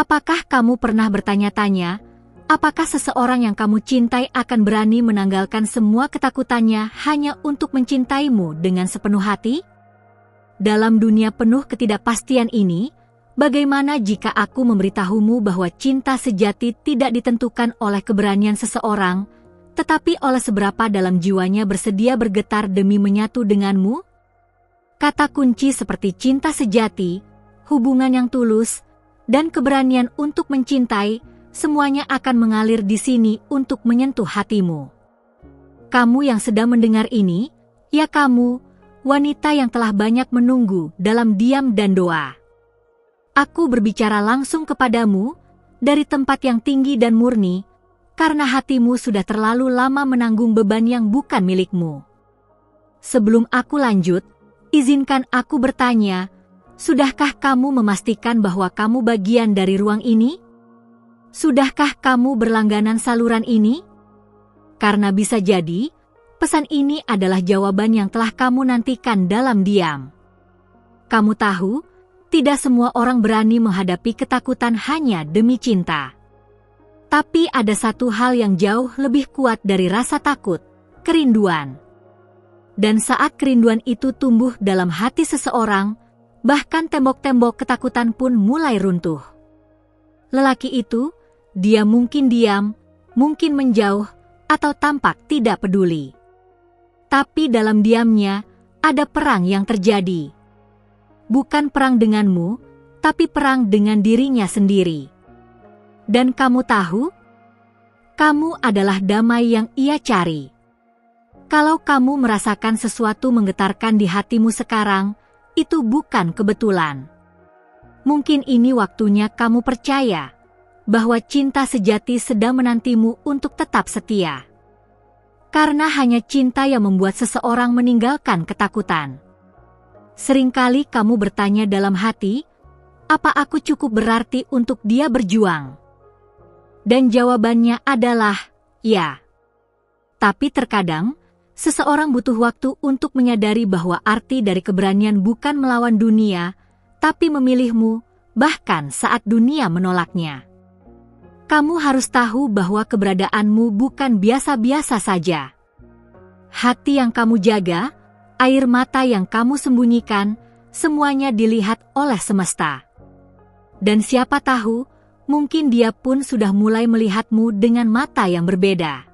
Apakah kamu pernah bertanya-tanya, apakah seseorang yang kamu cintai akan berani menanggalkan semua ketakutannya hanya untuk mencintaimu dengan sepenuh hati? Dalam dunia penuh ketidakpastian ini, bagaimana jika aku memberitahumu bahwa cinta sejati tidak ditentukan oleh keberanian seseorang, tetapi oleh seberapa dalam jiwanya bersedia bergetar demi menyatu denganmu? Kata kunci seperti cinta sejati, hubungan yang tulus, dan keberanian untuk mencintai, semuanya akan mengalir di sini untuk menyentuh hatimu. Kamu yang sedang mendengar ini, ya kamu, wanita yang telah banyak menunggu dalam diam dan doa. Aku berbicara langsung kepadamu, dari tempat yang tinggi dan murni, karena hatimu sudah terlalu lama menanggung beban yang bukan milikmu. Sebelum aku lanjut, izinkan aku bertanya, sudahkah kamu memastikan bahwa kamu bagian dari ruang ini? Sudahkah kamu berlangganan saluran ini? Karena bisa jadi, pesan ini adalah jawaban yang telah kamu nantikan dalam diam. Kamu tahu, tidak semua orang berani menghadapi ketakutan hanya demi cinta. Tapi ada satu hal yang jauh lebih kuat dari rasa takut, kerinduan. Dan saat kerinduan itu tumbuh dalam hati seseorang, bahkan tembok-tembok ketakutan pun mulai runtuh. Lelaki itu, dia mungkin diam, mungkin menjauh, atau tampak tidak peduli. Tapi dalam diamnya, ada perang yang terjadi. Bukan perang denganmu, tapi perang dengan dirinya sendiri. Dan kamu tahu, kamu adalah damai yang ia cari. Kalau kamu merasakan sesuatu menggetarkan di hatimu sekarang, itu bukan kebetulan. Mungkin ini waktunya kamu percaya bahwa cinta sejati sedang menantimu untuk tetap setia. Karena hanya cinta yang membuat seseorang meninggalkan ketakutan. Seringkali kamu bertanya dalam hati, apa aku cukup berarti untuk dia berjuang? Dan jawabannya adalah, ya. Tapi terkadang, seseorang butuh waktu untuk menyadari bahwa arti dari keberanian bukan melawan dunia, tapi memilihmu, bahkan saat dunia menolaknya. Kamu harus tahu bahwa keberadaanmu bukan biasa-biasa saja. Hati yang kamu jaga, air mata yang kamu sembunyikan, semuanya dilihat oleh semesta. Dan siapa tahu, mungkin dia pun sudah mulai melihatmu dengan mata yang berbeda.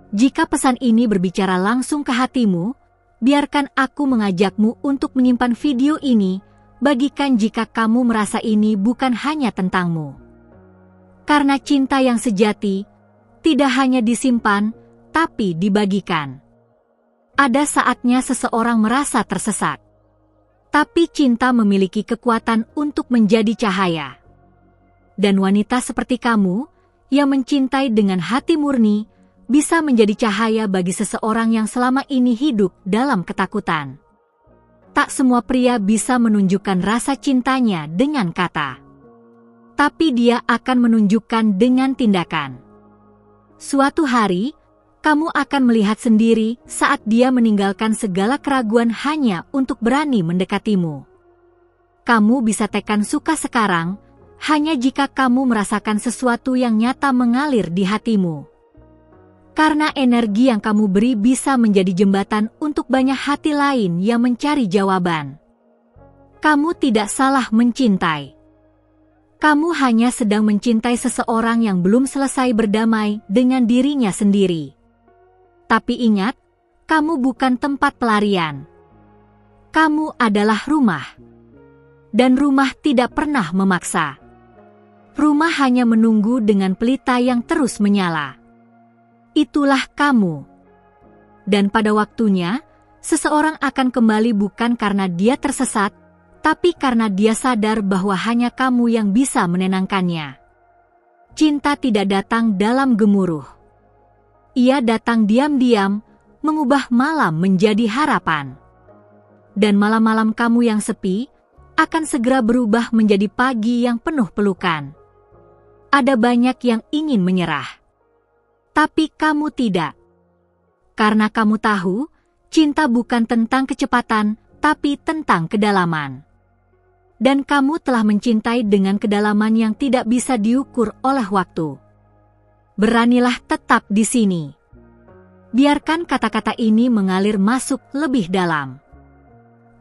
Jika pesan ini berbicara langsung ke hatimu, biarkan aku mengajakmu untuk menyimpan video ini, bagikan jika kamu merasa ini bukan hanya tentangmu. Karena cinta yang sejati, tidak hanya disimpan, tapi dibagikan. Ada saatnya seseorang merasa tersesat. Tapi cinta memiliki kekuatan untuk menjadi cahaya. Dan wanita seperti kamu, yang mencintai dengan hati murni, bisa menjadi cahaya bagi seseorang yang selama ini hidup dalam ketakutan. Tak semua pria bisa menunjukkan rasa cintanya dengan kata. Tapi dia akan menunjukkan dengan tindakan. Suatu hari, kamu akan melihat sendiri saat dia meninggalkan segala keraguan hanya untuk berani mendekatimu. Kamu bisa tekan suka sekarang, hanya jika kamu merasakan sesuatu yang nyata mengalir di hatimu. Karena energi yang kamu beri bisa menjadi jembatan untuk banyak hati lain yang mencari jawaban. Kamu tidak salah mencintai. Kamu hanya sedang mencintai seseorang yang belum selesai berdamai dengan dirinya sendiri. Tapi ingat, kamu bukan tempat pelarian. Kamu adalah rumah. Dan rumah tidak pernah memaksa. Rumah hanya menunggu dengan pelita yang terus menyala. Itulah kamu. Dan pada waktunya, seseorang akan kembali bukan karena dia tersesat, tapi karena dia sadar bahwa hanya kamu yang bisa menenangkannya. Cinta tidak datang dalam gemuruh. Ia datang diam-diam, mengubah malam menjadi harapan. Dan malam-malam kamu yang sepi, akan segera berubah menjadi pagi yang penuh pelukan. Ada banyak yang ingin menyerah. Tapi kamu tidak. Karena kamu tahu, cinta bukan tentang kecepatan, tapi tentang kedalaman. dan kamu telah mencintai dengan kedalaman yang tidak bisa diukur oleh waktu. Beranilah tetap di sini. Biarkan kata-kata ini mengalir masuk lebih dalam.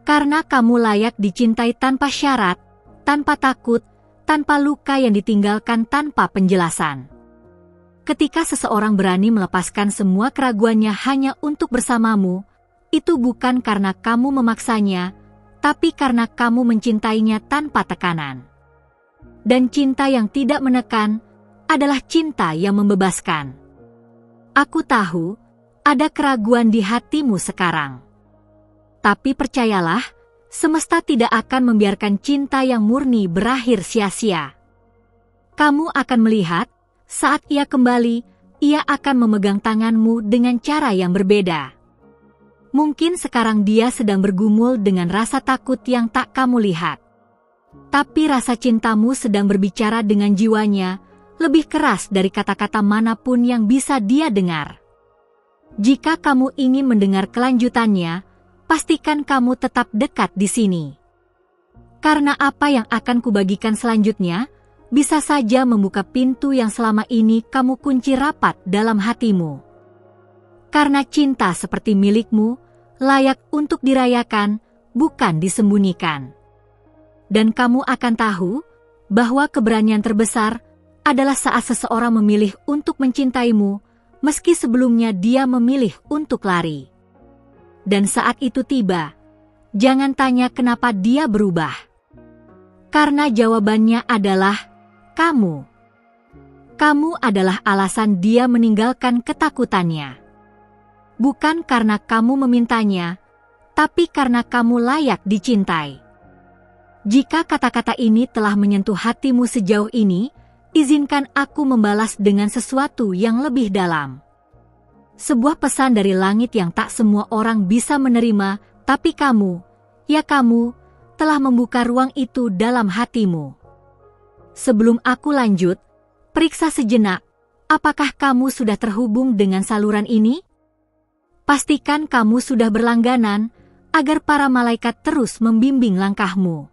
Karena kamu layak dicintai tanpa syarat, tanpa takut, tanpa luka yang ditinggalkan tanpa penjelasan. Ketika seseorang berani melepaskan semua keraguannya hanya untuk bersamamu, itu bukan karena kamu memaksanya, tapi karena kamu mencintainya tanpa tekanan. Dan cinta yang tidak menekan adalah cinta yang membebaskan. Aku tahu ada keraguan di hatimu sekarang. Tapi percayalah, semesta tidak akan membiarkan cinta yang murni berakhir sia-sia. Kamu akan melihat, saat ia kembali, ia akan memegang tanganmu dengan cara yang berbeda. Mungkin sekarang dia sedang bergumul dengan rasa takut yang tak kamu lihat. Tapi rasa cintamu sedang berbicara dengan jiwanya, lebih keras dari kata-kata manapun yang bisa dia dengar. Jika kamu ingin mendengar kelanjutannya, pastikan kamu tetap dekat di sini. Karena apa yang akan kubagikan selanjutnya, bisa saja membuka pintu yang selama ini kamu kunci rapat dalam hatimu. Karena cinta seperti milikmu, layak untuk dirayakan, bukan disembunyikan. Dan kamu akan tahu bahwa keberanian terbesar adalah saat seseorang memilih untuk mencintaimu, meski sebelumnya dia memilih untuk lari. Dan saat itu tiba, jangan tanya kenapa dia berubah. Karena jawabannya adalah kamu. Kamu adalah alasan dia meninggalkan ketakutannya. Bukan karena kamu memintanya, tapi karena kamu layak dicintai. Jika kata-kata ini telah menyentuh hatimu sejauh ini, izinkan aku membalas dengan sesuatu yang lebih dalam. Sebuah pesan dari langit yang tak semua orang bisa menerima, tapi kamu, ya kamu, telah membuka ruang itu dalam hatimu. Sebelum aku lanjut, periksa sejenak, apakah kamu sudah terhubung dengan saluran ini? Pastikan kamu sudah berlangganan, agar para malaikat terus membimbing langkahmu.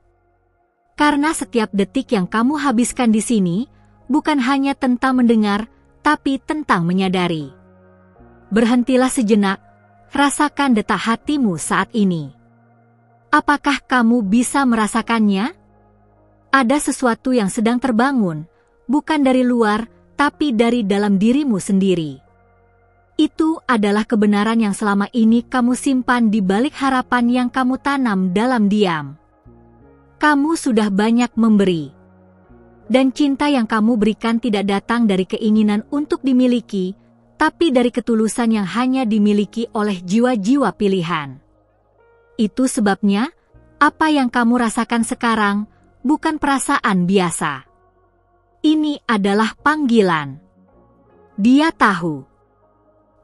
Karena setiap detik yang kamu habiskan di sini, bukan hanya tentang mendengar, tapi tentang menyadari. Berhentilah sejenak, rasakan detak hatimu saat ini. Apakah kamu bisa merasakannya? Ada sesuatu yang sedang terbangun, bukan dari luar, tapi dari dalam dirimu sendiri. Itu adalah kebenaran yang selama ini kamu simpan di balik harapan yang kamu tanam dalam diam. Kamu sudah banyak memberi. Dan cinta yang kamu berikan tidak datang dari keinginan untuk dimiliki, tapi dari ketulusan yang hanya dimiliki oleh jiwa-jiwa pilihan. Itu sebabnya, apa yang kamu rasakan sekarang bukan perasaan biasa. Ini adalah panggilan. Dia tahu.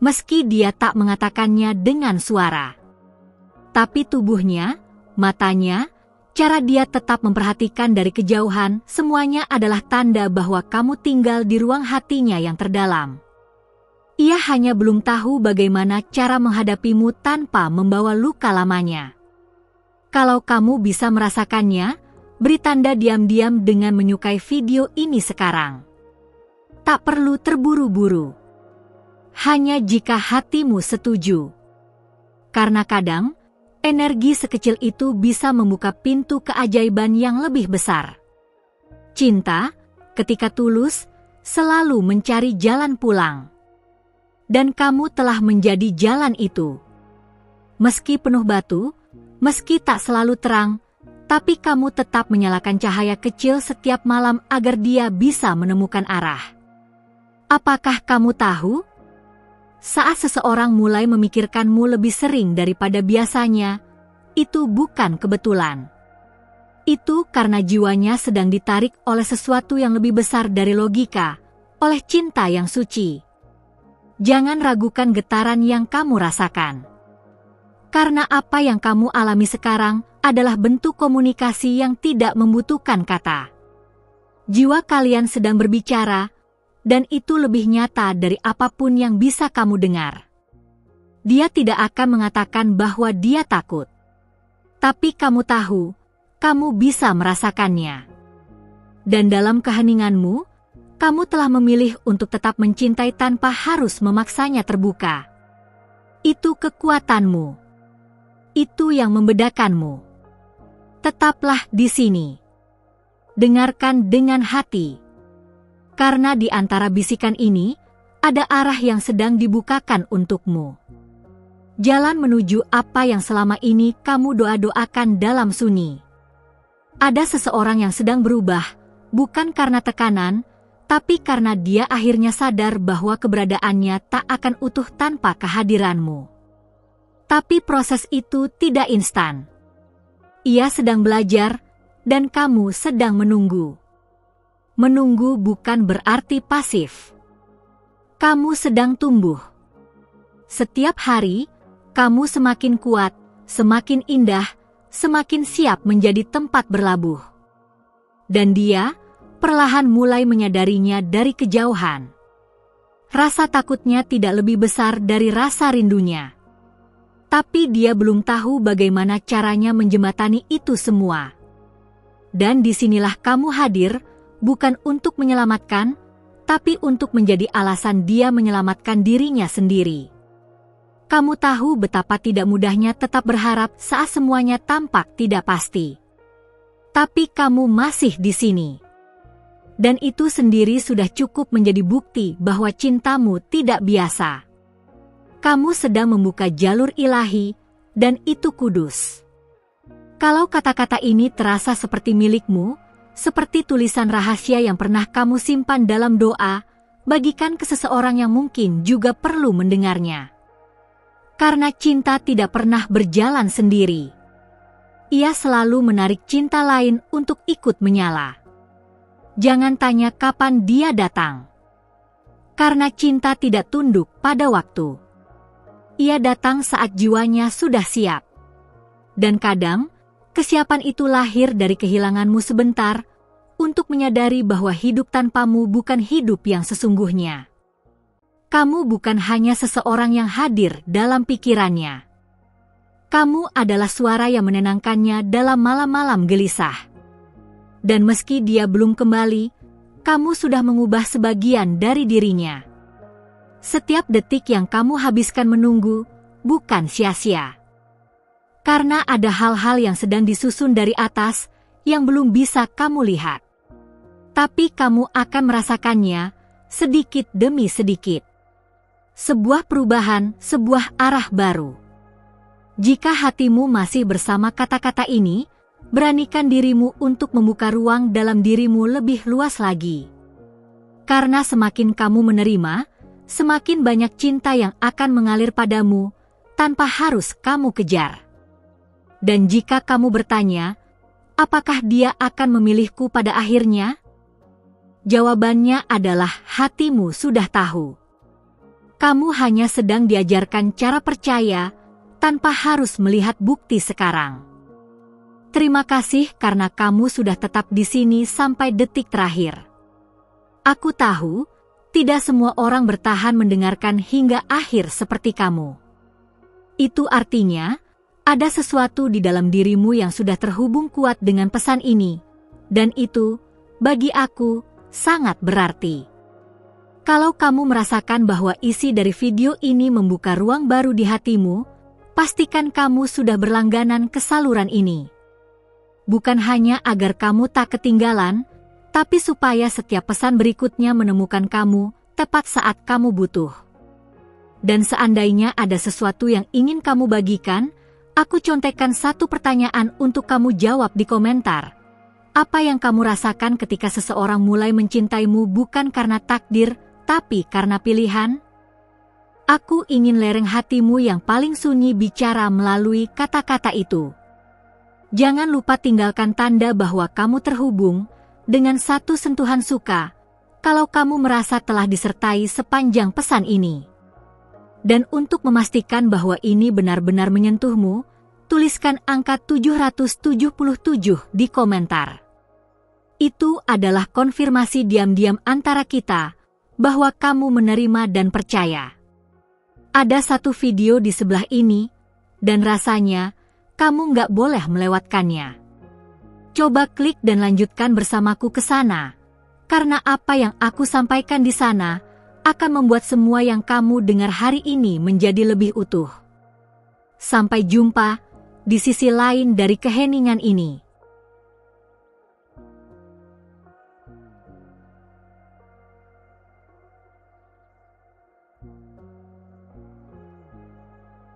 Meski dia tak mengatakannya dengan suara. Tapi tubuhnya, matanya, cara dia tetap memperhatikan dari kejauhan, semuanya adalah tanda bahwa kamu tinggal di ruang hatinya yang terdalam. Ia hanya belum tahu bagaimana cara menghadapimu tanpa membawa luka lamanya. Kalau kamu bisa merasakannya, beri tanda diam-diam dengan menyukai video ini sekarang. Tak perlu terburu-buru. Hanya jika hatimu setuju. Karena kadang, energi sekecil itu bisa membuka pintu keajaiban yang lebih besar. Cinta, ketika tulus, selalu mencari jalan pulang. Dan kamu telah menjadi jalan itu. Meski penuh batu, meski tak selalu terang, tapi kamu tetap menyalakan cahaya kecil setiap malam agar dia bisa menemukan arah. Apakah kamu tahu? Saat seseorang mulai memikirkanmu lebih sering daripada biasanya, itu bukan kebetulan. Itu karena jiwanya sedang ditarik oleh sesuatu yang lebih besar dari logika, oleh cinta yang suci. Jangan ragukan getaran yang kamu rasakan. Karena apa yang kamu alami sekarang adalah bentuk komunikasi yang tidak membutuhkan kata. Jiwa kalian sedang berbicara, dan itu lebih nyata dari apapun yang bisa kamu dengar. Dia tidak akan mengatakan bahwa dia takut. Tapi kamu tahu, kamu bisa merasakannya. Dan dalam keheninganmu, kamu telah memilih untuk tetap mencintai tanpa harus memaksanya terbuka. Itu kekuatanmu. Itu yang membedakanmu. Tetaplah di sini. Dengarkan dengan hati. Karena di antara bisikan ini, ada arah yang sedang dibukakan untukmu. Jalan menuju apa yang selama ini kamu doa-doakan dalam sunyi. Ada seseorang yang sedang berubah, bukan karena tekanan, tapi karena dia akhirnya sadar bahwa keberadaannya tak akan utuh tanpa kehadiranmu. Tapi proses itu tidak instan. Ia sedang belajar, dan kamu sedang menunggu. Menunggu bukan berarti pasif. Kamu sedang tumbuh. Setiap hari, kamu semakin kuat, semakin indah, semakin siap menjadi tempat berlabuh. Dan dia perlahan mulai menyadarinya dari kejauhan. Rasa takutnya tidak lebih besar dari rasa rindunya. Tapi dia belum tahu bagaimana caranya menjembatani itu semua. Dan disinilah kamu hadir, bukan untuk menyelamatkan, tapi untuk menjadi alasan dia menyelamatkan dirinya sendiri. Kamu tahu betapa tidak mudahnya tetap berharap saat semuanya tampak tidak pasti. Tapi kamu masih di sini. Dan itu sendiri sudah cukup menjadi bukti bahwa cintamu tidak biasa. Kamu sedang membuka jalur ilahi, dan itu kudus. Kalau kata-kata ini terasa seperti milikmu, seperti tulisan rahasia yang pernah kamu simpan dalam doa, bagikan ke seseorang yang mungkin juga perlu mendengarnya. Karena cinta tidak pernah berjalan sendiri. Ia selalu menarik cinta lain untuk ikut menyala. Jangan tanya kapan dia datang. Karena cinta tidak tunduk pada waktu. Ia datang saat jiwanya sudah siap. Dan kadang, kesiapan itu lahir dari kehilanganmu sebentar, untuk menyadari bahwa hidup tanpamu bukan hidup yang sesungguhnya. Kamu bukan hanya seseorang yang hadir dalam pikirannya. Kamu adalah suara yang menenangkannya dalam malam-malam gelisah. Dan meski dia belum kembali, kamu sudah mengubah sebagian dari dirinya. Setiap detik yang kamu habiskan menunggu, bukan sia-sia. Karena ada hal-hal yang sedang disusun dari atas, yang belum bisa kamu lihat. Tapi kamu akan merasakannya, sedikit demi sedikit. Sebuah perubahan, sebuah arah baru. Jika hatimu masih bersama kata-kata ini, beranikan dirimu untuk membuka ruang dalam dirimu lebih luas lagi. Karena semakin kamu menerima, semakin banyak cinta yang akan mengalir padamu, tanpa harus kamu kejar. Dan jika kamu bertanya, apakah dia akan memilihku pada akhirnya? Jawabannya adalah hatimu sudah tahu. Kamu hanya sedang diajarkan cara percaya, tanpa harus melihat bukti sekarang. Terima kasih karena kamu sudah tetap di sini sampai detik terakhir. Aku tahu, tidak semua orang bertahan mendengarkan hingga akhir seperti kamu. Itu artinya, ada sesuatu di dalam dirimu yang sudah terhubung kuat dengan pesan ini, dan itu, bagi aku, sangat berarti. Kalau kamu merasakan bahwa isi dari video ini membuka ruang baru di hatimu, pastikan kamu sudah berlangganan ke saluran ini. Bukan hanya agar kamu tak ketinggalan, tapi supaya setiap pesan berikutnya menemukan kamu tepat saat kamu butuh. Dan seandainya ada sesuatu yang ingin kamu bagikan, aku contekkan satu pertanyaan untuk kamu jawab di komentar. Apa yang kamu rasakan ketika seseorang mulai mencintaimu bukan karena takdir, tapi karena pilihan? Aku ingin lereng hatimu yang paling sunyi bicara melalui kata-kata itu. Jangan lupa tinggalkan tanda bahwa kamu terhubung, dengan satu sentuhan suka, kalau kamu merasa telah disertai sepanjang pesan ini. Dan untuk memastikan bahwa ini benar-benar menyentuhmu, tuliskan angka 777 di komentar. Itu adalah konfirmasi diam-diam antara kita, bahwa kamu menerima dan percaya. Ada satu video di sebelah ini, dan rasanya, kamu nggak boleh melewatkannya. Coba klik dan lanjutkan bersamaku ke sana. Karena apa yang aku sampaikan di sana akan membuat semua yang kamu dengar hari ini menjadi lebih utuh. Sampai jumpa di sisi lain dari keheningan ini.